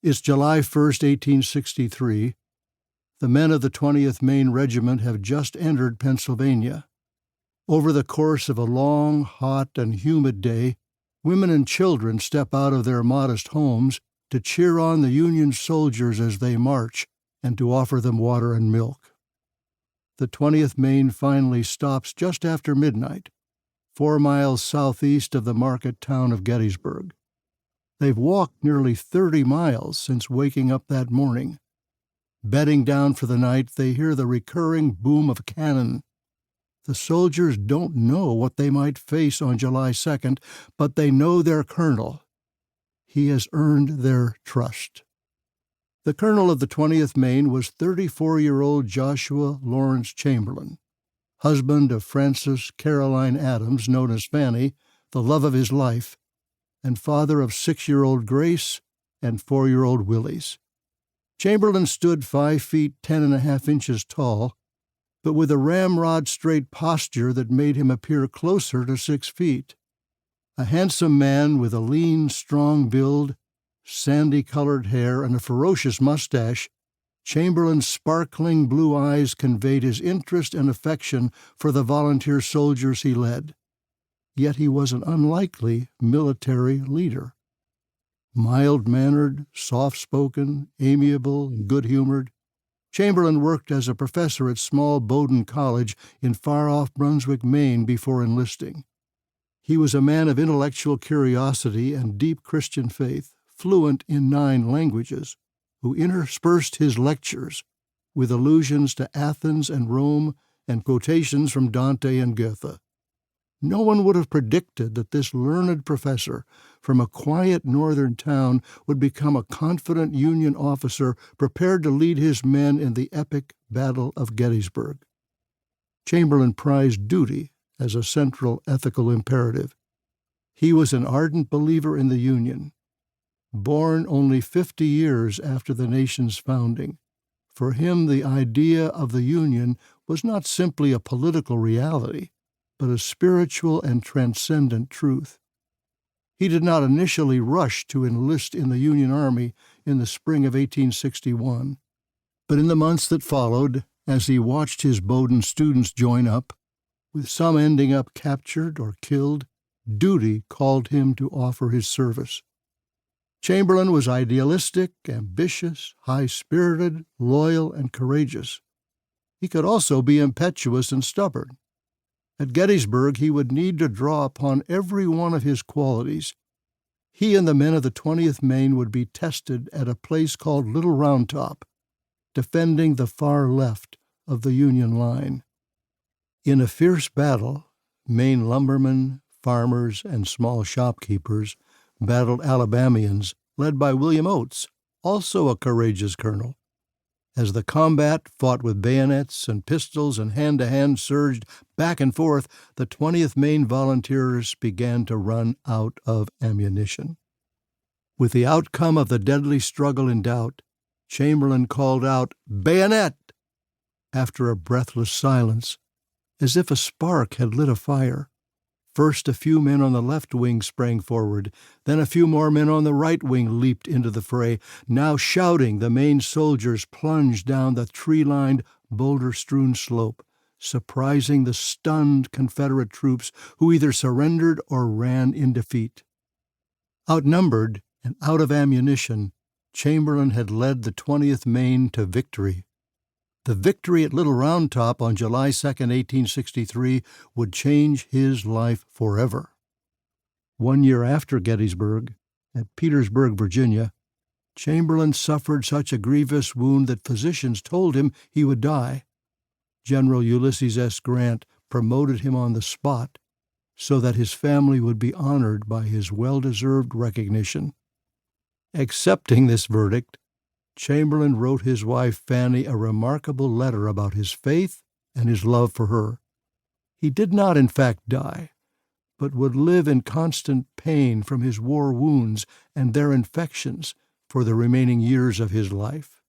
It's July 1st, 1863. The men of the 20th Maine Regiment have just entered Pennsylvania. Over the course of a long, hot, and humid day, women and children step out of their modest homes to cheer on the Union soldiers as they march and to offer them water and milk. The 20th Maine finally stops just after midnight, 4 miles southeast of the market town of Gettysburg. They've walked nearly 30 miles since waking up that morning. Bedding down for the night, they hear the recurring boom of cannon. The soldiers don't know what they might face on July 2nd, but they know their colonel. He has earned their trust. The colonel of the 20th Maine was 34-year-old Joshua Lawrence Chamberlain, husband of Frances Caroline Adams, known as Fanny, the love of his life, and father of 6-year-old Grace and 4-year-old Willies. Chamberlain stood 5 feet 10.5 inches tall, but with a ramrod-straight posture that made him appear closer to 6 feet. A handsome man with a lean, strong build, sandy-colored hair, and a ferocious mustache, Chamberlain's sparkling blue eyes conveyed his interest and affection for the volunteer soldiers he led. Yet he was an unlikely military leader. Mild-mannered, soft-spoken, amiable, and good-humored, Chamberlain worked as a professor at small Bowdoin College in far-off Brunswick, Maine, before enlisting. He was a man of intellectual curiosity and deep Christian faith, fluent in 9 languages, who interspersed his lectures with allusions to Athens and Rome and quotations from Dante and Goethe. No one would have predicted that this learned professor from a quiet northern town would become a confident Union officer prepared to lead his men in the epic Battle of Gettysburg. Chamberlain prized duty as a central ethical imperative. He was an ardent believer in the Union. Born only 50 years after the nation's founding, for him the idea of the Union was not simply a political reality, but a spiritual and transcendent truth. He did not initially rush to enlist in the Union Army in the spring of 1861, but in the months that followed, as he watched his Bowdoin students join up, with some ending up captured or killed, duty called him to offer his service. Chamberlain was idealistic, ambitious, high-spirited, loyal, and courageous. He could also be impetuous and stubborn. At Gettysburg, he would need to draw upon every one of his qualities. He and the men of the 20th Maine would be tested at a place called Little Round Top, defending the far left of the Union line. In a fierce battle, Maine lumbermen, farmers, and small shopkeepers battled Alabamians, led by William Oates, also a courageous colonel. As the combat, fought with bayonets and pistols and hand-to-hand, surged back and forth, the 20th Maine Volunteers began to run out of ammunition. With the outcome of the deadly struggle in doubt, Chamberlain called out, "Bayonet!" after a breathless silence, as if a spark had lit a fire. First, a few men on the left wing sprang forward. Then a few more men on the right wing leaped into the fray. Now shouting, the Maine soldiers plunged down the tree-lined, boulder-strewn slope, surprising the stunned Confederate troops who either surrendered or ran in defeat. Outnumbered and out of ammunition, Chamberlain had led the 20th Maine to victory. The victory at Little Round Top on July 2, 1863, would change his life forever. 1 year after Gettysburg, at Petersburg, Virginia, Chamberlain suffered such a grievous wound that physicians told him he would die. General Ulysses S. Grant promoted him on the spot so that his family would be honored by his well-deserved recognition. Accepting this verdict, Chamberlain wrote his wife Fanny a remarkable letter about his faith and his love for her. He did not, in fact, die, but would live in constant pain from his war wounds and their infections for the remaining years of his life.